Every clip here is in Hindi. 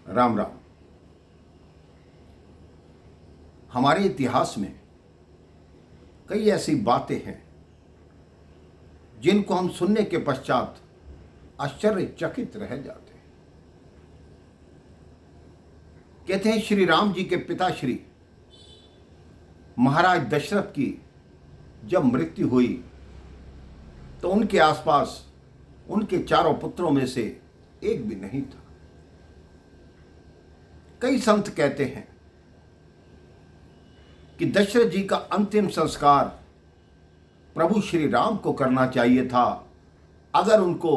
राम राम। हमारे इतिहास में कई ऐसी बातें हैं जिनको हम सुनने के पश्चात आश्चर्यचकित रह जाते हैं। कहते हैं श्री राम जी के पिता श्री महाराज दशरथ की जब मृत्यु हुई तो उनके आसपास उनके चारों पुत्रों में से एक भी नहीं था। कई संत कहते हैं कि दशरथ जी का अंतिम संस्कार प्रभु श्री राम को करना चाहिए था। अगर उनको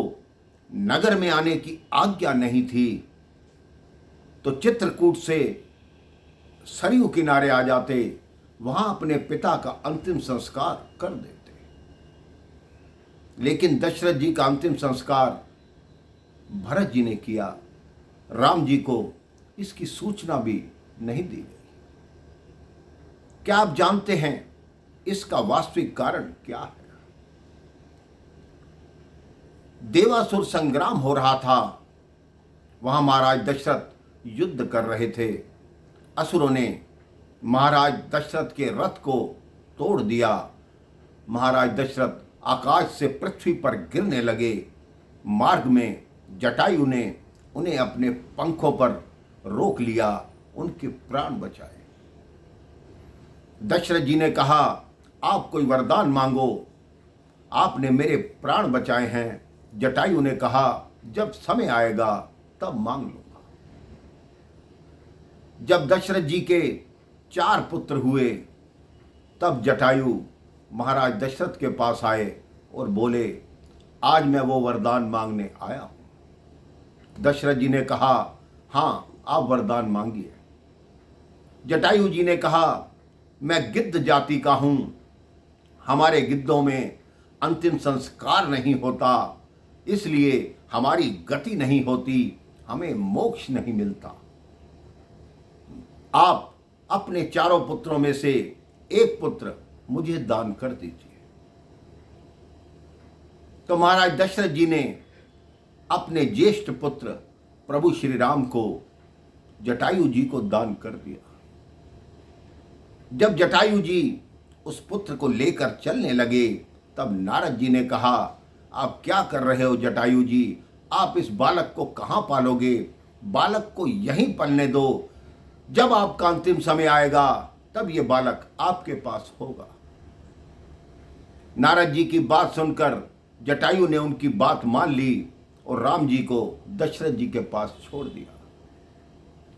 नगर में आने की आज्ञा नहीं थी तो चित्रकूट से सरयू किनारे आ जाते, वहां अपने पिता का अंतिम संस्कार कर देते। लेकिन दशरथ जी का अंतिम संस्कार भरत जी ने किया। राम जी को इसकी सूचना भी नहीं दी गई। क्या आप जानते हैं इसका वास्तविक कारण क्या है? देवासुर संग्राम हो रहा था। वहां महाराज दशरथ युद्ध कर रहे थे। असुरों ने महाराज दशरथ के रथ को तोड़ दिया। महाराज दशरथ आकाश से पृथ्वी पर गिरने लगे। मार्ग में जटायु ने उन्हें अपने पंखों पर रोक लिया, उनके प्राण बचाए। दशरथ जी ने कहा, आप कोई वरदान मांगो, आपने मेरे प्राण बचाए हैं। जटायु ने कहा, जब समय आएगा तब मांग लूंगा। जब दशरथ जी के 4 पुत्र हुए तब जटायु महाराज दशरथ के पास आए और बोले, आज मैं वो वरदान मांगने आया हूं। दशरथ जी ने कहा, हाँ आप वरदान मांगिए। जटायु जी ने कहा, मैं गिद्ध जाति का हूं, हमारे गिद्धों में अंतिम संस्कार नहीं होता, इसलिए हमारी गति नहीं होती, हमें मोक्ष नहीं मिलता। आप अपने 4 पुत्रों में से एक पुत्र मुझे दान कर दीजिए। तो महाराज दशरथ जी ने अपने ज्येष्ठ पुत्र प्रभु श्री राम को जटायु जी को दान कर दिया। जब जटायु जी उस पुत्र को लेकर चलने लगे तब नारद जी ने कहा, आप क्या कर रहे हो जटायु जी? आप इस बालक को कहां पालोगे? बालक को यहीं पलने दो, जब आपका अंतिम समय आएगा तब ये बालक आपके पास होगा। नारद जी की बात सुनकर जटायु ने उनकी बात मान ली और राम जी को दशरथ जी के पास छोड़ दिया।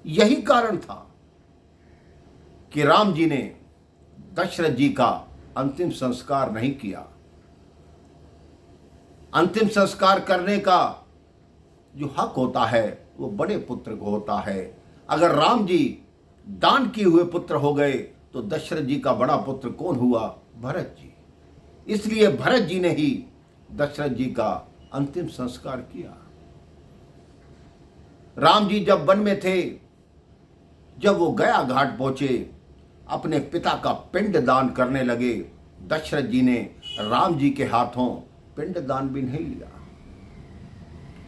यही कारण था कि राम जी ने दशरथ जी का अंतिम संस्कार नहीं किया। अंतिम संस्कार करने का जो हक होता है वो बड़े पुत्र को होता है। अगर राम जी दान किए हुए पुत्र हो गए तो दशरथ जी का बड़ा पुत्र कौन हुआ? भरत जी। इसलिए भरत जी ने ही दशरथ जी का अंतिम संस्कार किया। राम जी जब वन में थे, जब वो गया घाट पहुंचे, अपने पिता का पिंड दान करने लगे। दशरथ जी ने राम जी के हाथों पिंड दान भी नहीं लिया।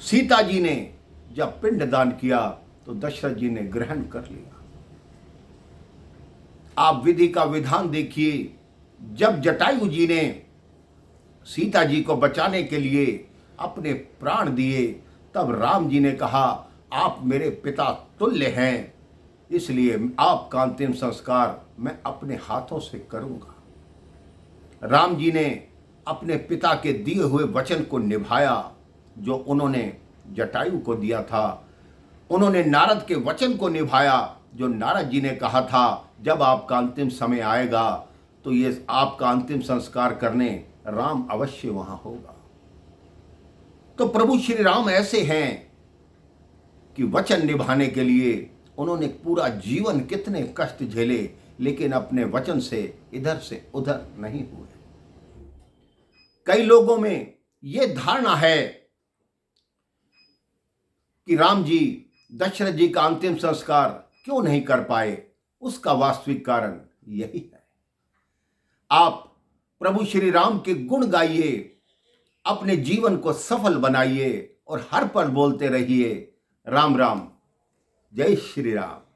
सीता जी ने जब पिंड दान किया तो दशरथ जी ने ग्रहण कर लिया। आप विधि का विधान देखिए। जब जटायु जी ने सीता जी को बचाने के लिए अपने प्राण दिए तब राम जी ने कहा, आप मेरे पिता तुल्य हैं, इसलिए आपका अंतिम संस्कार मैं अपने हाथों से करूंगा। राम जी ने अपने पिता के दिए हुए वचन को निभाया जो उन्होंने जटायु को दिया था। उन्होंने नारद के वचन को निभाया जो नारद जी ने कहा था, जब आपका अंतिम समय आएगा तो ये आपका अंतिम संस्कार करने राम अवश्य वहां होगा। तो प्रभु श्री राम ऐसे हैं कि वचन निभाने के लिए उन्होंने पूरा जीवन कितने कष्ट झेले, लेकिन अपने वचन से इधर से उधर नहीं हुए। कई लोगों में यह धारणा है कि राम जी दशरथ जी का अंतिम संस्कार क्यों नहीं कर पाए। उसका वास्तविक कारण यही है। आप प्रभु श्री राम के गुण गाइए, अपने जीवन को सफल बनाइए और हर पल बोलते रहिए, राम राम। जय श्री राम।